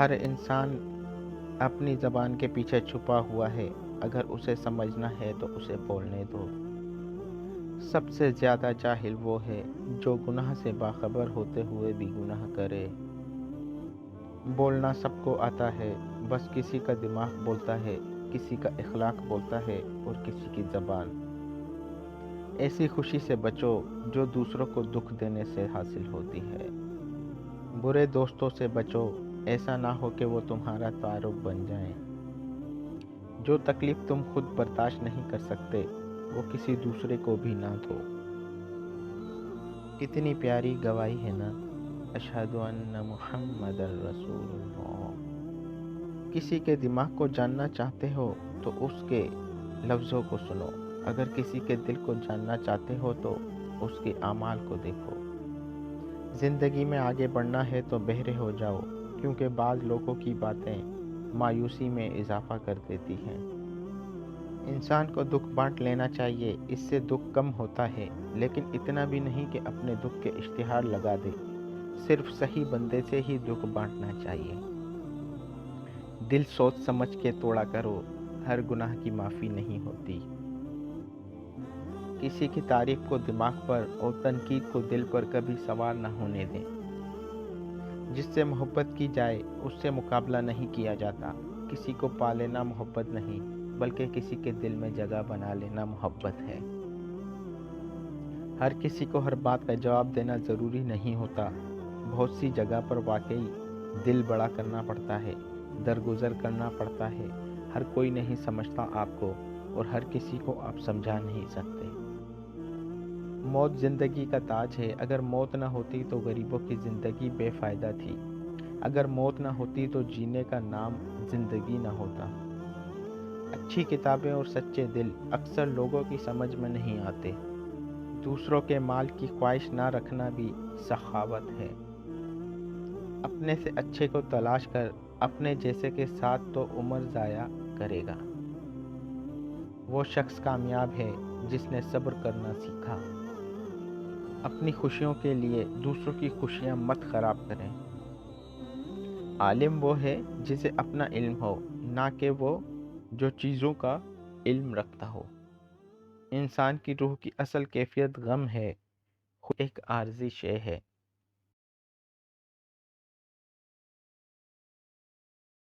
ہر انسان اپنی زبان کے پیچھے چھپا ہوا ہے، اگر اسے سمجھنا ہے تو اسے بولنے دو۔ سب سے زیادہ جاہل وہ ہے جو گناہ سے باخبر ہوتے ہوئے بھی گناہ کرے۔ بولنا سب کو آتا ہے، بس کسی کا دماغ بولتا ہے، کسی کا اخلاق بولتا ہے اور کسی کی زبان۔ ایسی خوشی سے بچو جو دوسروں کو دکھ دینے سے حاصل ہوتی ہے۔ برے دوستوں سے بچو، ایسا نہ ہو کہ وہ تمہارا تعارف بن جائیں۔ جو تکلیف تم خود برداشت نہیں کر سکتے وہ کسی دوسرے کو بھی نہ دو۔ کتنی پیاری گواہی ہے نا، اشہد ان محمد رسول اللہ۔ کسی کے دماغ کو جاننا چاہتے ہو تو اس کے لفظوں کو سنو، اگر کسی کے دل کو جاننا چاہتے ہو تو اس کے اعمال کو دیکھو۔ زندگی میں آگے بڑھنا ہے تو بہرے ہو جاؤ، کیونکہ بعض لوگوں کی باتیں مایوسی میں اضافہ کر دیتی ہیں۔ انسان کو دکھ بانٹ لینا چاہیے، اس سے دکھ کم ہوتا ہے، لیکن اتنا بھی نہیں کہ اپنے دکھ کے اشتہار لگا دے۔ صرف صحیح بندے سے ہی دکھ بانٹنا چاہیے۔ دل سوچ سمجھ کے توڑا کرو، ہر گناہ کی معافی نہیں ہوتی۔ کسی کی تعریف کو دماغ پر اور تنقید کو دل پر کبھی سوار نہ ہونے دیں۔ جس سے محبت کی جائے اس سے مقابلہ نہیں کیا جاتا۔ کسی کو پا لینا محبت نہیں، بلکہ کسی کے دل میں جگہ بنا لینا محبت ہے۔ ہر کسی کو ہر بات کا جواب دینا ضروری نہیں ہوتا۔ بہت سی جگہ پر واقعی دل بڑا کرنا پڑتا ہے، درگزر کرنا پڑتا ہے۔ ہر کوئی نہیں سمجھتا آپ کو، اور ہر کسی کو آپ سمجھا نہیں سکتے۔ موت زندگی کا تاج ہے، اگر موت نہ ہوتی تو غریبوں کی زندگی بے فائدہ تھی۔ اگر موت نہ ہوتی تو جینے کا نام زندگی نہ ہوتا۔ اچھی کتابیں اور سچے دل اکثر لوگوں کی سمجھ میں نہیں آتے۔ دوسروں کے مال کی خواہش نہ رکھنا بھی سخاوت ہے۔ اپنے سے اچھے کو تلاش کر، اپنے جیسے کے ساتھ تو عمر ضائع کرے گا۔ وہ شخص کامیاب ہے جس نے صبر کرنا سیکھا۔ اپنی خوشیوں کے لیے دوسروں کی خوشیاں مت خراب کریں۔ عالم وہ ہے جسے اپنا علم ہو، نہ کہ وہ جو چیزوں کا علم رکھتا ہو۔ انسان کی روح کی اصل کیفیت غم ہے، خود ایک عارضی شے ہے۔